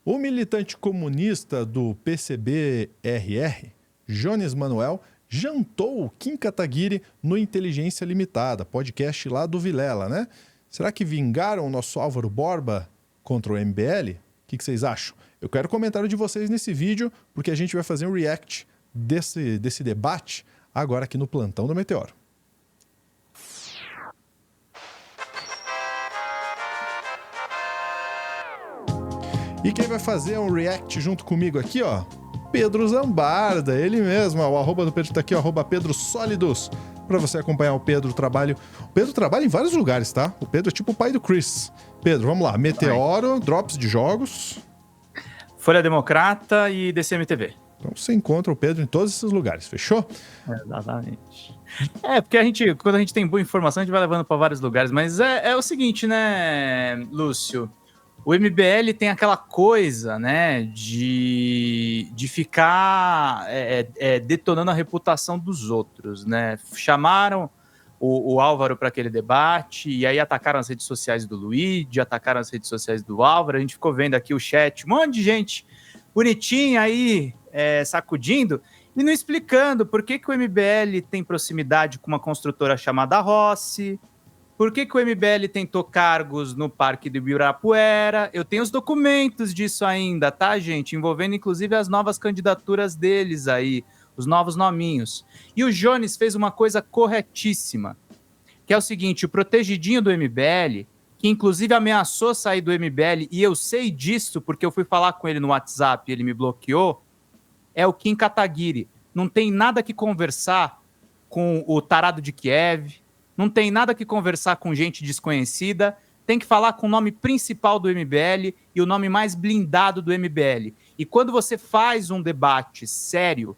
O militante comunista do PCB-RR, Jones Manuel, jantou o Kim Kataguiri no Inteligência Limitada, podcast lá do Vilela, né? Será que vingaram o nosso Álvaro Borba contra o MBL? O que vocês acham? Eu quero o comentário de vocês nesse vídeo, porque a gente vai fazer um react desse debate agora aqui no Plantão do Meteoro. E quem vai fazer um react junto comigo aqui, ó, Pedro Zambarda, ele mesmo, ó, o arroba do Pedro tá aqui, ó, arroba Pedro Sólidos, pra você acompanhar o Pedro trabalho. O Pedro trabalha em vários lugares, tá? O Pedro é tipo o pai do Chris. Pedro, vamos lá, Meteoro, drops de jogos. Folha Democrata e DCMTV. Então você encontra o Pedro em todos esses lugares, fechou? Exatamente. Porque quando a gente tem boa informação, a gente vai levando para vários lugares, mas é o seguinte, né, Lúcio? O MBL tem aquela coisa, né, de ficar detonando a reputação dos outros, né? Chamaram o Álvaro para aquele debate e aí atacaram as redes sociais do Luigi, atacaram as redes sociais do Álvaro. A gente ficou vendo aqui o chat, um monte de gente bonitinha aí sacudindo e não explicando por que o MBL tem proximidade com uma construtora chamada Rossi. Por que o MBL tentou cargos no Parque do Ibirapuera? Eu tenho os documentos disso ainda, tá, gente? Envolvendo, inclusive, as novas candidaturas deles aí, os novos nominhos. E o Jones fez uma coisa corretíssima, que é o seguinte, o protegidinho do MBL, que inclusive ameaçou sair do MBL, e eu sei disso porque eu fui falar com ele no WhatsApp e ele me bloqueou, é o Kim Kataguiri. Não tem nada que conversar com o tarado de Kiev, não tem nada que conversar com gente desconhecida, tem que falar com o nome principal do MBL e o nome mais blindado do MBL. E quando você faz um debate sério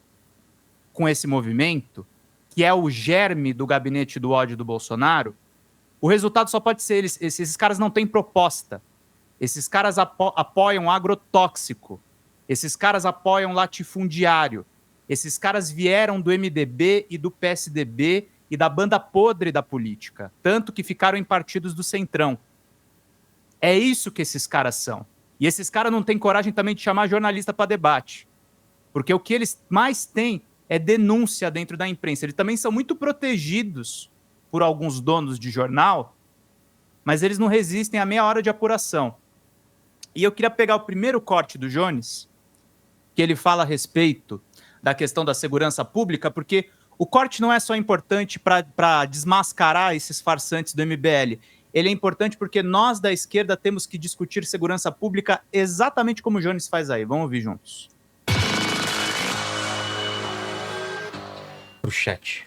com esse movimento, que é o germe do gabinete do ódio do Bolsonaro, o resultado só pode ser esses caras não têm proposta. Esses caras apoiam agrotóxico. Esses caras apoiam latifundiário. Esses caras vieram do MDB e do PSDB e da banda podre da política, tanto que ficaram em partidos do Centrão. É isso que esses caras são. E esses caras não têm coragem também de chamar jornalista para debate, porque o que eles mais têm é denúncia dentro da imprensa. Eles também são muito protegidos por alguns donos de jornal, mas eles não resistem a meia hora de apuração. E eu queria pegar o primeiro corte do Jones, que ele fala a respeito da questão da segurança pública, porque o corte não é só importante para desmascarar esses farsantes do MBL. Ele é importante porque nós da esquerda temos que discutir segurança pública exatamente como o Jones faz aí. Vamos ouvir juntos. Pro chat.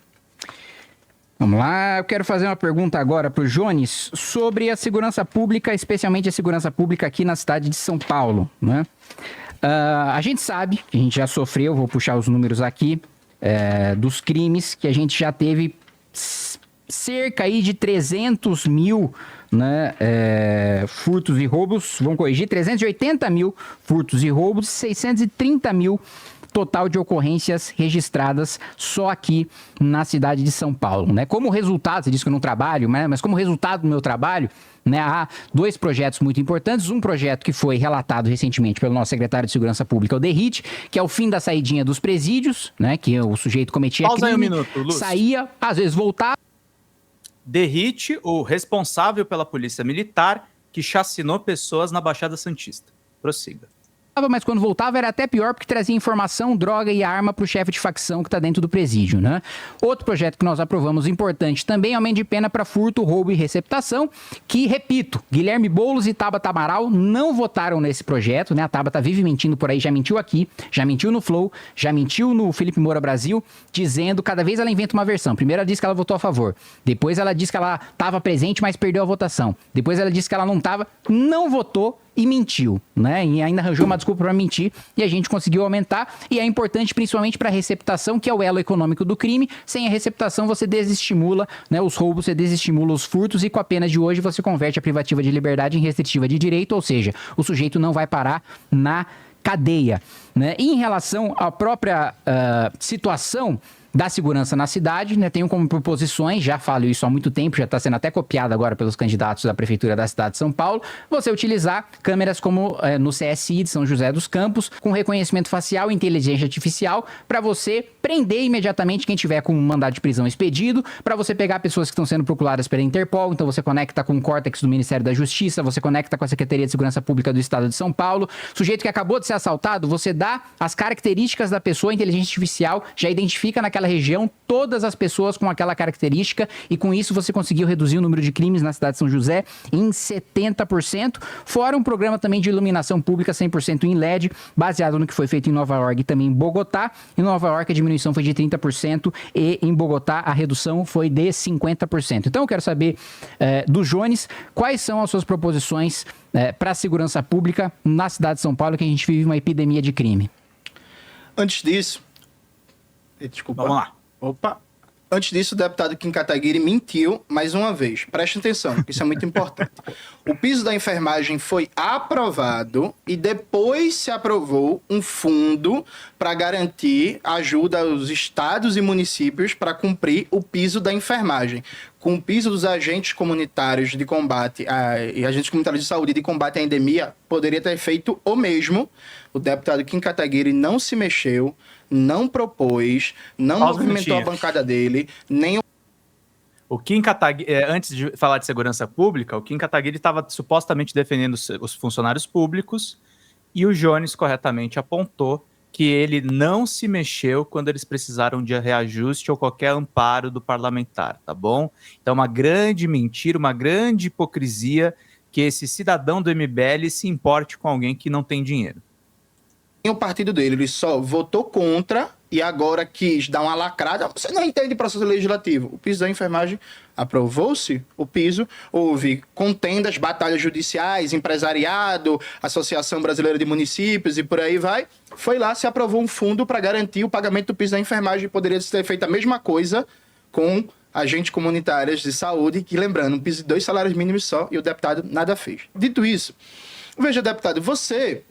Vamos lá, eu quero fazer uma pergunta agora para o Jones sobre a segurança pública, especialmente a segurança pública aqui na cidade de São Paulo, né? A gente sabe que a gente já sofreu, vou puxar os números aqui, dos crimes que a gente já teve cerca aí de 300 mil, né, furtos e roubos, vamos corrigir, 380 mil furtos e roubos, 630 mil total de ocorrências registradas só aqui na cidade de São Paulo, né? Como resultado, você disse que eu não trabalho, né, mas como resultado do meu trabalho, né, há dois projetos muito importantes. Um projeto que foi relatado recentemente pelo nosso secretário de Segurança Pública, o Derrit, que é o fim da saidinha dos presídios, né, que o sujeito cometia Pausa crime, aí um minuto, Lúcio. saía, às vezes voltava. Derrit, o responsável pela Polícia Militar, que chacinou pessoas na Baixada Santista. Prossiga. Mas quando voltava era até pior, porque trazia informação, droga e arma para o chefe de facção que está dentro do presídio, né? Outro projeto que nós aprovamos importante também, aumento de pena para furto, roubo e receptação, que, repito, Guilherme Boulos e Tabata Amaral não votaram nesse projeto, né? A Tabata vive mentindo por aí, já mentiu aqui, já mentiu no Flow, já mentiu no Felipe Moura Brasil, dizendo, cada vez ela inventa uma versão. Primeiro ela disse que ela votou a favor, depois ela disse que ela estava presente, mas perdeu a votação. Depois ela disse que ela não estava, não votou, e mentiu, né? E ainda arranjou uma desculpa para mentir e a gente conseguiu aumentar. E é importante principalmente para a receptação, que é o elo econômico do crime. Sem a receptação você desestimula, né, os roubos, você desestimula os furtos e com a pena de hoje você converte a privativa de liberdade em restritiva de direito, ou seja, o sujeito não vai parar na cadeia, né? E em relação à própria situação da segurança na cidade, né? Tenho como proposições, já falo isso há muito tempo, já está sendo até copiado agora pelos candidatos da Prefeitura da cidade de São Paulo, você utilizar câmeras como no CSI de São José dos Campos, com reconhecimento facial e inteligência artificial, para você prender imediatamente quem tiver com um mandado de prisão expedido, para você pegar pessoas que estão sendo procuradas pela Interpol, então você conecta com o Córtex do Ministério da Justiça, você conecta com a Secretaria de Segurança Pública do Estado de São Paulo, sujeito que acabou de ser assaltado, você dá as características da pessoa, a inteligência artificial já identifica naquela região todas as pessoas com aquela característica e com isso você conseguiu reduzir o número de crimes na cidade de São José em 70%, fora um programa também de iluminação pública 100% em LED, baseado no que foi feito em Nova York e também em Bogotá. Em Nova York a diminuição foi de 30% e em Bogotá a redução foi de 50%. Então eu quero saber do Jones quais são as suas proposições para a segurança pública na cidade de São Paulo, que a gente vive uma epidemia de crime. Antes disso... Desculpa. Vamos lá. Opa. Antes disso, o deputado Kim Kataguiri mentiu mais uma vez. Preste atenção, isso é muito importante. O piso da enfermagem foi aprovado e depois se aprovou um fundo para garantir ajuda aos estados e municípios para cumprir o piso da enfermagem. Com o piso dos agentes comunitários de combate e agentes comunitários de saúde de combate à endemia, poderia ter feito o mesmo. O deputado Kim Kataguiri não se mexeu, não propôs, não movimentou a bancada dele, nem o Kim Kataguiri, antes de falar de segurança pública, o Kim Kataguiri estava supostamente defendendo os funcionários públicos e o Jones corretamente apontou que ele não se mexeu quando eles precisaram de reajuste ou qualquer amparo do parlamentar, tá bom? Então, uma grande mentira, uma grande hipocrisia que esse cidadão do MBL se importe com alguém que não tem dinheiro. O partido dele, ele só votou contra e agora quis dar uma lacrada. Você não entende processo legislativo. O piso da enfermagem aprovou-se, o piso, houve contendas, batalhas judiciais, empresariado, Associação Brasileira de Municípios e por aí vai. Foi lá, se aprovou um fundo para garantir o pagamento do piso da enfermagem. Poderia ter feito a mesma coisa com agentes comunitários de saúde, que lembrando, um piso de 2 salários mínimos só e o deputado nada fez. Dito isso, veja, deputado, você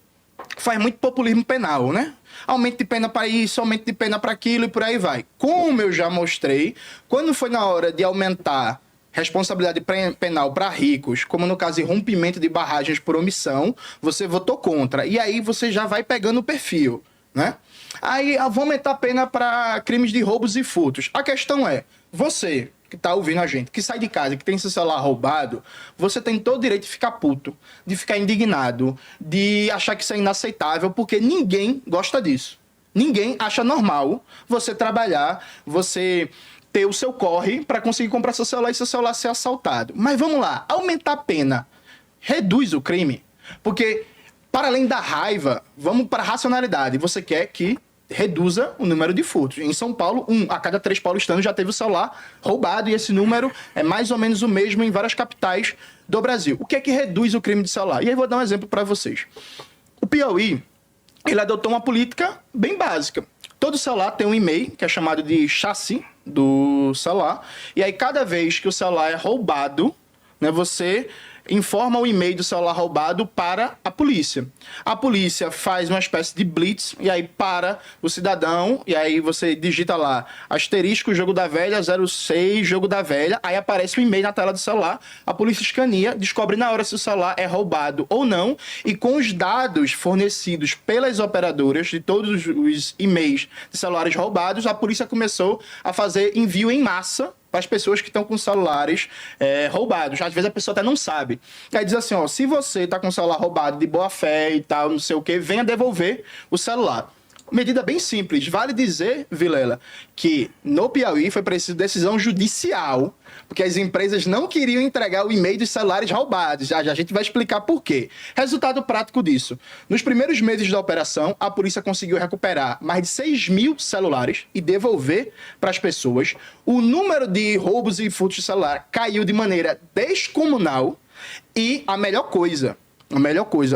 faz muito populismo penal, né? Aumento de pena para isso, aumento de pena para aquilo e por aí vai. Como eu já mostrei, quando foi na hora de aumentar responsabilidade penal para ricos, como no caso de rompimento de barragens por omissão, você votou contra. E aí você já vai pegando o perfil, né? Aí vou aumentar a pena para crimes de roubos e furtos. A questão é, você que tá ouvindo a gente, que sai de casa, que tem seu celular roubado, você tem todo o direito de ficar puto, de ficar indignado, de achar que isso é inaceitável, porque ninguém gosta disso. Ninguém acha normal você trabalhar, você ter o seu corre para conseguir comprar seu celular e seu celular ser assaltado. Mas vamos lá, aumentar a pena reduz o crime? Porque, para além da raiva, vamos para a racionalidade. Você quer que reduza o número de furtos. Em São Paulo, 1 a cada 3 paulistanos já teve o celular roubado e esse número é mais ou menos o mesmo em várias capitais do Brasil. O que é que reduz o crime de celular? E aí vou dar um exemplo para vocês. O Piauí, ele adotou uma política bem básica. Todo celular tem um e-mail, que é chamado de chassi do celular, e aí cada vez que o celular é roubado, né, você informa o e-mail do celular roubado para a polícia. A polícia faz uma espécie de blitz e aí para o cidadão e aí você digita lá asterisco jogo da velha 06 jogo da velha, aí aparece o e-mail na tela do celular, a polícia escaneia, descobre na hora se o celular é roubado ou não e com os dados fornecidos pelas operadoras de todos os e-mails de celulares roubados, a polícia começou a fazer envio em massa para as pessoas que estão com celulares roubados. Às vezes a pessoa até não sabe. Aí diz assim, ó, se você está com o celular roubado de boa fé e tal, não sei o quê, venha devolver o celular. Medida bem simples. Vale dizer, Vilela, que no Piauí foi preciso decisão judicial, porque as empresas não queriam entregar o e-mail dos celulares roubados. Já a gente vai explicar por quê. Resultado prático disso. Nos primeiros meses da operação, a polícia conseguiu recuperar mais de 6 mil celulares e devolver para as pessoas. O número de roubos e furtos de celular caiu de maneira descomunal e a melhor coisa,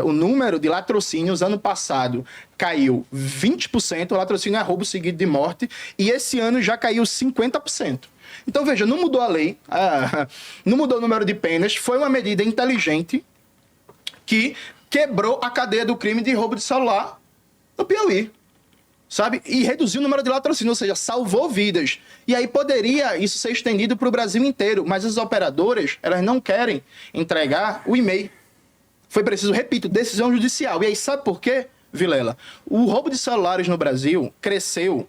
o número de latrocínios ano passado caiu 20%, o latrocínio é roubo seguido de morte, e esse ano já caiu 50%. Então, veja, não mudou a lei, não mudou o número de penas, foi uma medida inteligente que quebrou a cadeia do crime de roubo de celular no Piauí. sabe? E reduziu o número de latrocínios, ou seja, salvou vidas. E aí poderia isso ser estendido para o Brasil inteiro, mas as operadoras, elas não querem entregar o e-mail. Foi preciso, repito, decisão judicial. E aí sabe por quê, Vilela? O roubo de celulares no Brasil cresceu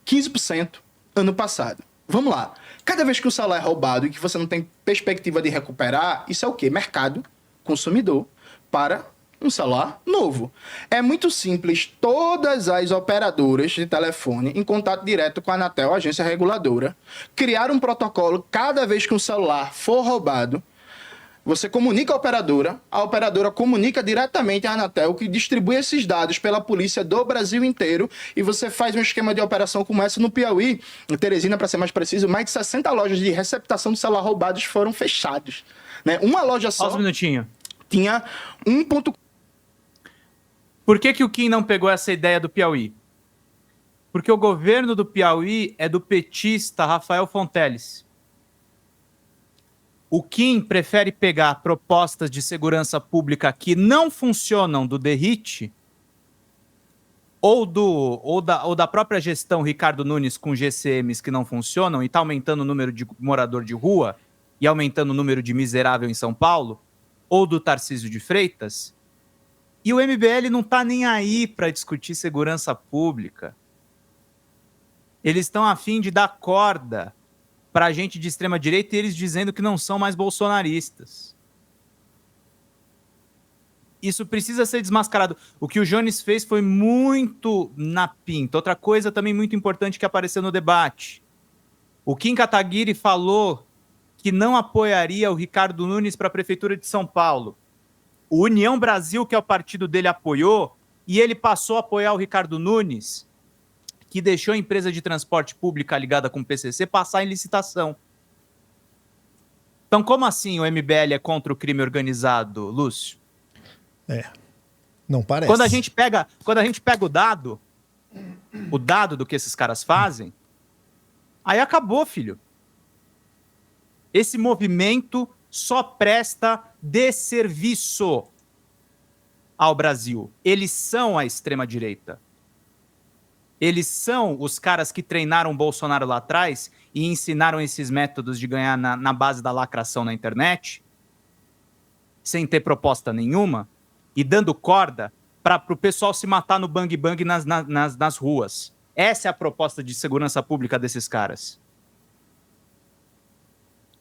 15% ano passado. Vamos lá. Cada vez que o celular é roubado e que você não tem perspectiva de recuperar, isso é o quê? Mercado, consumidor, para um celular novo. É muito simples. Todas as operadoras de telefone, em contato direto com a Anatel, a agência reguladora, criaram um protocolo. Cada vez que um celular for roubado, você comunica a operadora comunica diretamente à Anatel, que distribui esses dados pela polícia do Brasil inteiro, e você faz um esquema de operação como essa no Piauí. Em Teresina, para ser mais preciso, mais de 60 lojas de receptação de celular roubados foram fechadas. Né? Uma loja só... Só um minutinho. Tinha 1,4... Por que o Kim não pegou essa ideia do Piauí? Porque o governo do Piauí é do petista Rafael Fonteles. O Kim prefere pegar propostas de segurança pública que não funcionam do DERIT ou da própria gestão Ricardo Nunes com GCMs que não funcionam e está aumentando o número de morador de rua e aumentando o número de miserável em São Paulo, ou do Tarcísio de Freitas. E o MBL não está nem aí para discutir segurança pública. Eles estão a fim de dar corda para a gente de extrema-direita e eles dizendo que não são mais bolsonaristas. Isso precisa ser desmascarado. O que o Jones fez foi muito na pinta. Outra coisa também muito importante que apareceu no debate. O Kim Kataguiri falou que não apoiaria o Ricardo Nunes para a Prefeitura de São Paulo. O União Brasil, que é o partido dele, apoiou, e ele passou a apoiar o Ricardo Nunes, que deixou a empresa de transporte pública ligada com o PCC passar em licitação. Então, como assim o MBL é contra o crime organizado, Lúcio? Não parece. Quando a gente pega o dado do que esses caras fazem, aí acabou, filho. Esse movimento só presta desserviço ao Brasil. Eles são a extrema-direita. Eles são os caras que treinaram o Bolsonaro lá atrás e ensinaram esses métodos de ganhar na base da lacração na internet, sem ter proposta nenhuma, e dando corda para o pessoal se matar no bang-bang nas ruas. Essa é a proposta de segurança pública desses caras.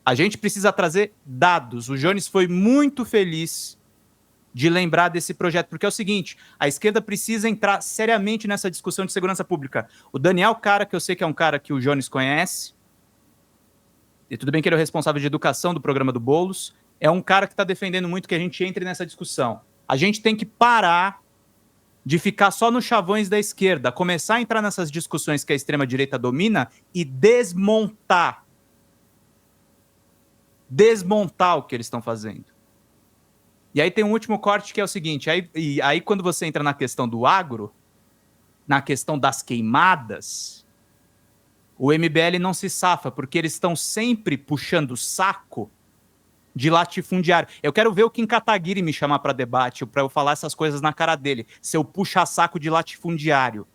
A gente precisa trazer dados. O Jones foi muito feliz de lembrar desse projeto, porque é o seguinte, a esquerda precisa entrar seriamente nessa discussão de segurança pública. O Daniel Cara, que eu sei que é um cara que o Jones conhece, e tudo bem que ele é o responsável de educação do programa do Boulos, é um cara que está defendendo muito que a gente entre nessa discussão. A gente tem que parar de ficar só nos chavões da esquerda, começar a entrar nessas discussões que a extrema-direita domina e desmontar o que eles estão fazendo. E aí tem um último corte que é o seguinte, aí quando você entra na questão do agro, na questão das queimadas, o MBL não se safa, porque eles estão sempre puxando o saco de latifundiário. Eu quero ver o Kim Kataguiri me chamar para debate, para eu falar essas coisas na cara dele, seu puxa-saco de latifundiário.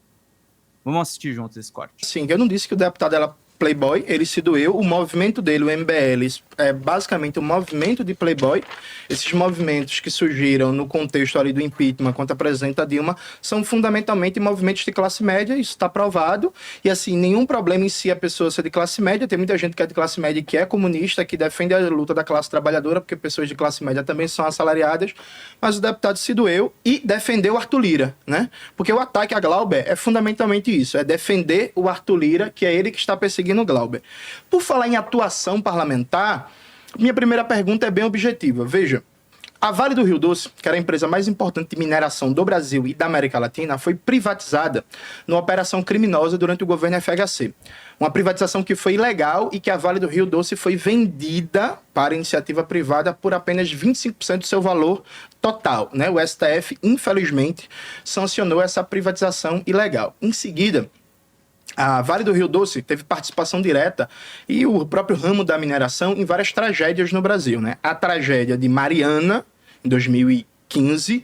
Vamos assistir juntos esse corte. Sim, eu não disse que o deputado era playboy, ele se doeu, o movimento dele, o MBL, é basicamente um movimento de playboy. Esses movimentos que surgiram no contexto ali do impeachment contra a presidenta Dilma são fundamentalmente movimentos de classe média, isso está provado, e assim, nenhum problema em si a pessoa ser de classe média, tem muita gente que é de classe média e que é comunista, que defende a luta da classe trabalhadora, porque pessoas de classe média também são assalariadas, mas o deputado se doeu e defendeu Arthur Lira, né? Porque o ataque a Glauber é fundamentalmente isso, é defender o Arthur Lira, que é ele que está perseguindo o Glauber. Por falar em atuação parlamentar, minha primeira pergunta é bem objetiva. Veja, a Vale do Rio Doce, que era a empresa mais importante de mineração do Brasil e da América Latina, foi privatizada numa operação criminosa durante o governo FHC. Uma privatização que foi ilegal e que a Vale do Rio Doce foi vendida para iniciativa privada por apenas 25% do seu valor total, né? O STF, infelizmente, sancionou essa privatização ilegal. Em seguida, a Vale do Rio Doce teve participação direta e o próprio ramo da mineração em várias tragédias no Brasil, né? A tragédia de Mariana, em 2015,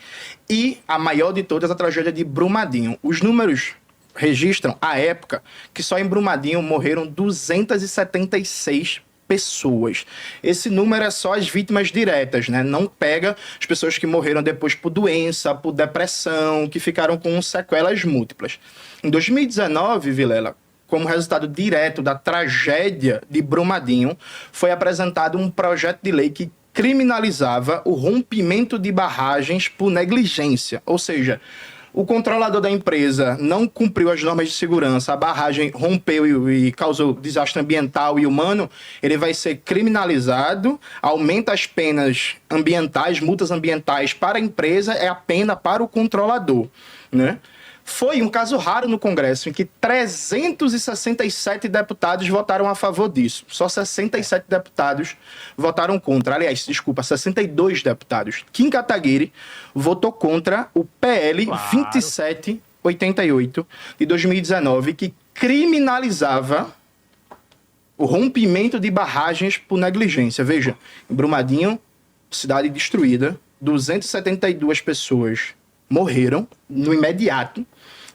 e a maior de todas, a tragédia de Brumadinho. Os números registram, à época, que só em Brumadinho morreram 276 pessoas. Esse número é só as vítimas diretas, né? Não pega as pessoas que morreram depois por doença, por depressão, que ficaram com sequelas múltiplas. Em 2019, Vilela, como resultado direto da tragédia de Brumadinho, foi apresentado um projeto de lei que criminalizava o rompimento de barragens por negligência, ou seja, o controlador da empresa não cumpriu as normas de segurança, a barragem rompeu e causou desastre ambiental e humano, ele vai ser criminalizado, aumenta as penas ambientais, multas ambientais para a empresa, é a pena para o controlador, né? Foi um caso raro no Congresso, em que 367 deputados votaram a favor disso. Só 67 deputados votaram contra. Aliás, 62 deputados. Kim Kataguiri votou contra o PL 2788 de 2019, que criminalizava o rompimento de barragens por negligência. Veja, em Brumadinho, cidade destruída, 272 pessoas morreram no imediato,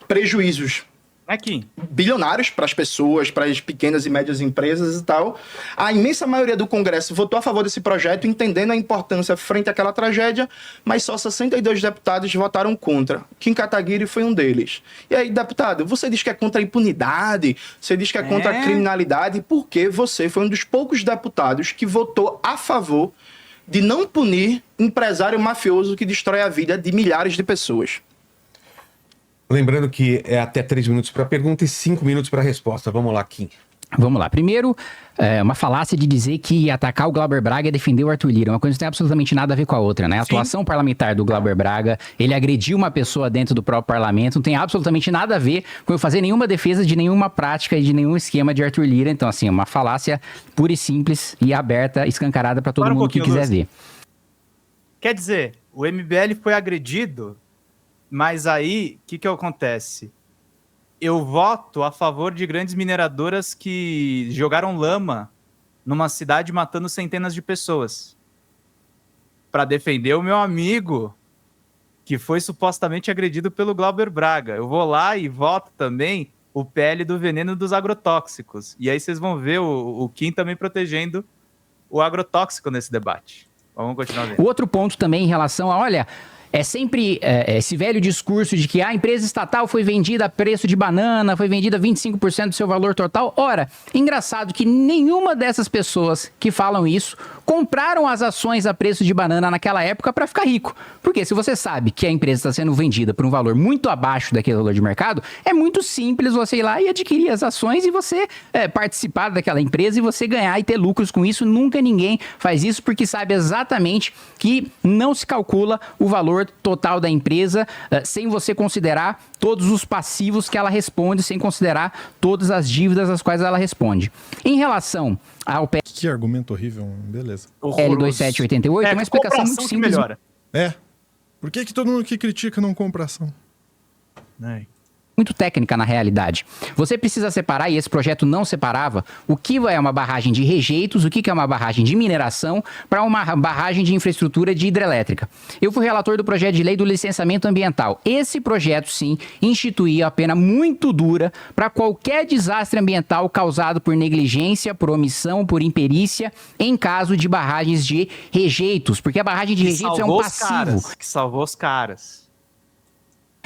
prejuízos Aqui. bilionários para as pessoas, para as pequenas e médias empresas e tal. A imensa maioria do Congresso votou a favor desse projeto, entendendo a importância frente àquela tragédia, mas só 62 deputados votaram contra. Kim Kataguiri foi um deles. E aí, deputado, você diz que é contra a impunidade, você diz que é contra a criminalidade, porque você foi um dos poucos deputados que votou a favor de não punir empresário mafioso que destrói a vida de milhares de pessoas. Lembrando que é até 3 minutos para pergunta e 5 minutos para resposta. Vamos lá, Kim. Vamos lá. Primeiro, uma falácia de dizer que atacar o Glauber Braga é defender o Arthur Lira. Uma coisa que não tem absolutamente nada a ver com a outra, né? A atuação parlamentar do Glauber Braga, ele agrediu uma pessoa dentro do próprio parlamento, não tem absolutamente nada a ver com eu fazer nenhuma defesa de nenhuma prática e de nenhum esquema de Arthur Lira. Então, assim, uma falácia pura e simples e aberta, escancarada para todo mundo que quiser ver. Quer dizer, o MBL foi agredido, mas aí, o que acontece? Eu voto a favor de grandes mineradoras que jogaram lama numa cidade matando centenas de pessoas para defender o meu amigo que foi supostamente agredido pelo Glauber Braga. Eu vou lá e voto também o PL do veneno dos agrotóxicos. E aí vocês vão ver o Kim também protegendo o agrotóxico nesse debate. Vamos continuar vendo. O outro ponto também em relação a, olha... É sempre esse velho discurso de que a empresa estatal foi vendida a preço de banana, foi vendida a 25% do seu valor total. Ora, engraçado que nenhuma dessas pessoas que falam isso compraram as ações a preço de banana naquela época para ficar rico. Porque se você sabe que a empresa está sendo vendida por um valor muito abaixo daquele valor de mercado, é muito simples você ir lá e adquirir as ações e você participar daquela empresa e você ganhar e ter lucros com isso. Nunca ninguém faz isso porque sabe exatamente que não se calcula o valor total da empresa sem você considerar todos os passivos que ela responde, sem considerar todas as dívidas às quais ela responde. Em relação ao PL... Que argumento horrível, beleza. L2788, uma explicação muito simples. Melhora. Por que todo mundo que critica não compra ação? Muito técnica na realidade. Você precisa separar, e esse projeto não separava, o que é uma barragem de rejeitos, o que é uma barragem de mineração, para uma barragem de infraestrutura de hidrelétrica. Eu fui relator do projeto de lei do licenciamento ambiental. Esse projeto, sim, instituía a pena muito dura para qualquer desastre ambiental causado por negligência, por omissão, por imperícia, em caso de barragens de rejeitos, porque a barragem de rejeitos é um passivo. Que salvou os caras.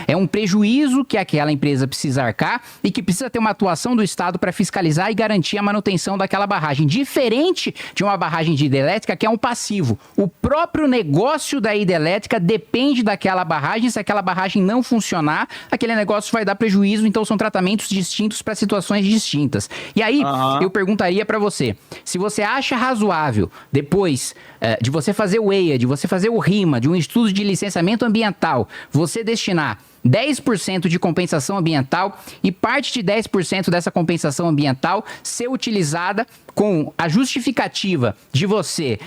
É um prejuízo que aquela empresa precisa arcar e que precisa ter uma atuação do Estado para fiscalizar e garantir a manutenção daquela barragem. Diferente de uma barragem de hidrelétrica, que é um passivo. O próprio negócio da hidrelétrica depende daquela barragem. Se aquela barragem não funcionar, aquele negócio vai dar prejuízo. Então, são tratamentos distintos para situações distintas. E aí, eu perguntaria para você, se você acha razoável, depois de você fazer o EIA, de você fazer o RIMA, de um estudo de licenciamento ambiental, você destinar 10% de compensação ambiental e parte de 10% dessa compensação ambiental ser utilizada com a justificativa de você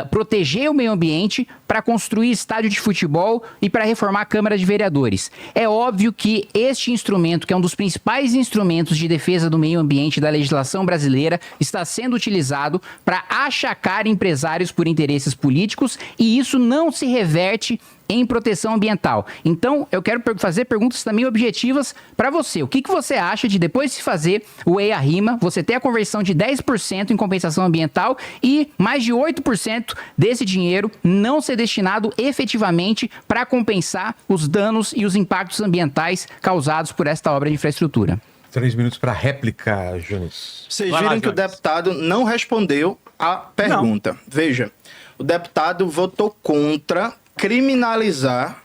proteger o meio ambiente para construir estádio de futebol e para reformar a Câmara de Vereadores. É óbvio que este instrumento, que é um dos principais instrumentos de defesa do meio ambiente da legislação brasileira, está sendo utilizado para achacar empresários por interesses políticos e isso não se reverte em proteção ambiental. Então, eu quero fazer perguntas também objetivas para você. O que você acha de, depois de se fazer o EIA-RIMA, você ter a conversão de 10% em compensação ambiental e mais de 8% desse dinheiro não ser destinado efetivamente para compensar os danos e os impactos ambientais causados por esta obra de infraestrutura? 3 minutos para réplica, Jones. Vocês viram que o deputado não respondeu a pergunta. Não. Veja, o deputado votou contra criminalizar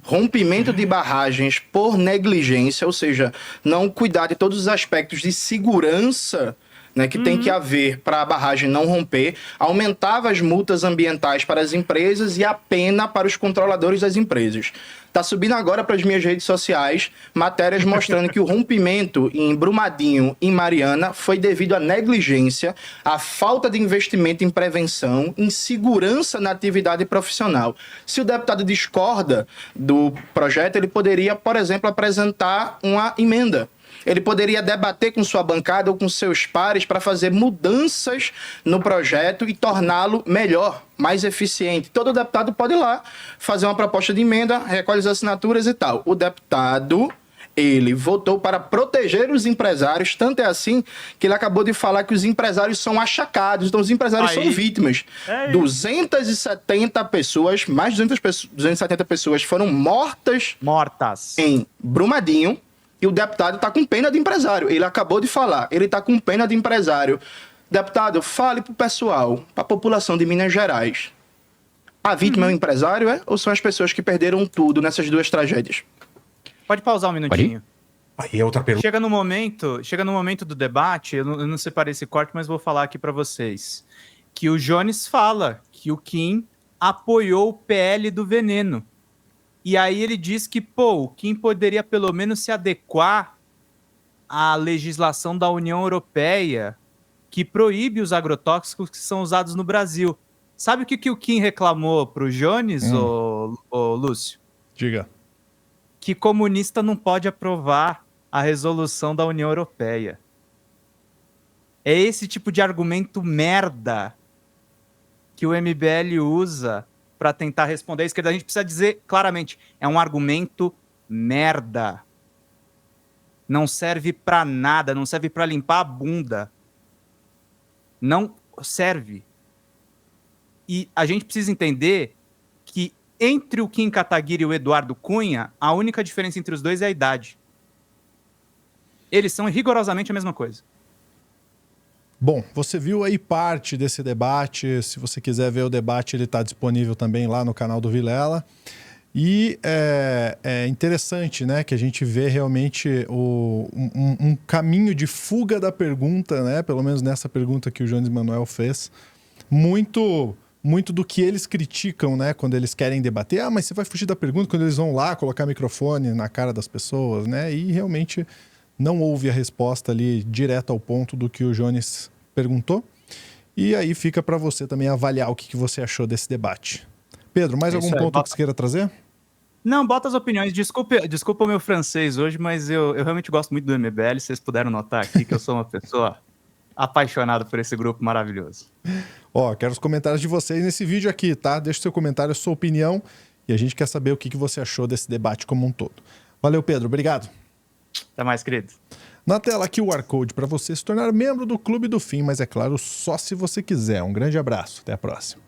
rompimento de barragens por negligência, ou seja, não cuidar de todos os aspectos de segurança, né, que tem que haver para a barragem não romper, aumentava as multas ambientais para as empresas e a pena para os controladores das empresas. Está subindo agora para as minhas redes sociais matérias mostrando que o rompimento em Brumadinho, em Mariana, foi devido à negligência, à falta de investimento em prevenção, em segurança na atividade profissional. Se o deputado discorda do projeto, ele poderia, por exemplo, apresentar uma emenda. Ele poderia debater com sua bancada ou com seus pares para fazer mudanças no projeto e torná-lo melhor, mais eficiente. Todo deputado pode ir lá fazer uma proposta de emenda, recolhe as assinaturas e tal. O deputado, ele votou para proteger os empresários, tanto é assim que ele acabou de falar que os empresários são achacados, então os empresários são vítimas. 270 pessoas, mais de 270 pessoas foram mortas em Brumadinho. E o deputado está com pena de empresário. Ele acabou de falar. Ele está com pena de empresário. Deputado, fale para o pessoal, para a população de Minas Gerais. A vítima é o empresário, ou são as pessoas que perderam tudo nessas duas tragédias? Pode pausar um minutinho. Aí é outra pergunta. Chega no momento do debate, eu não separei esse corte, mas vou falar aqui para vocês. Que o Jones fala que o Kim apoiou o PL do veneno. E aí ele diz que, o Kim poderia pelo menos se adequar à legislação da União Europeia que proíbe os agrotóxicos que são usados no Brasil. Sabe o que o Kim reclamou pro Jones, ô Lúcio? Diga. Que comunista não pode aprovar a resolução da União Europeia. É esse tipo de argumento merda que o MBL usa para tentar responder a esquerda. A gente precisa dizer claramente, é um argumento merda. Não serve para nada, não serve para limpar a bunda. Não serve. E a gente precisa entender que entre o Kim Kataguiri e o Eduardo Cunha, a única diferença entre os dois é a idade. Eles são rigorosamente a mesma coisa. Bom, você viu aí parte desse debate. Se você quiser ver o debate, ele está disponível também lá no canal do Vilela. E é interessante, né, que a gente vê realmente um caminho de fuga da pergunta, né, pelo menos nessa pergunta que o Jones Manuel fez, muito do que eles criticam, né, quando eles querem debater. Ah, mas você vai fugir da pergunta quando eles vão lá colocar microfone na cara das pessoas, né, e realmente não houve a resposta ali direto ao ponto do que o Jones perguntou. E aí fica para você também avaliar o que você achou desse debate. Pedro, mais algum ponto que você queira trazer? Não, bota as opiniões. Desculpa o meu francês hoje, mas eu realmente gosto muito do MBL. Vocês puderam notar aqui que eu sou uma pessoa apaixonada por esse grupo maravilhoso. Quero os comentários de vocês nesse vídeo aqui, tá? Deixa o seu comentário, a sua opinião. E a gente quer saber o que você achou desse debate como um todo. Valeu, Pedro. Obrigado. Até mais, querido. Na tela aqui o QR Code para você se tornar membro do Clube do Fim, mas é claro, só se você quiser. Um grande abraço. Até a próxima.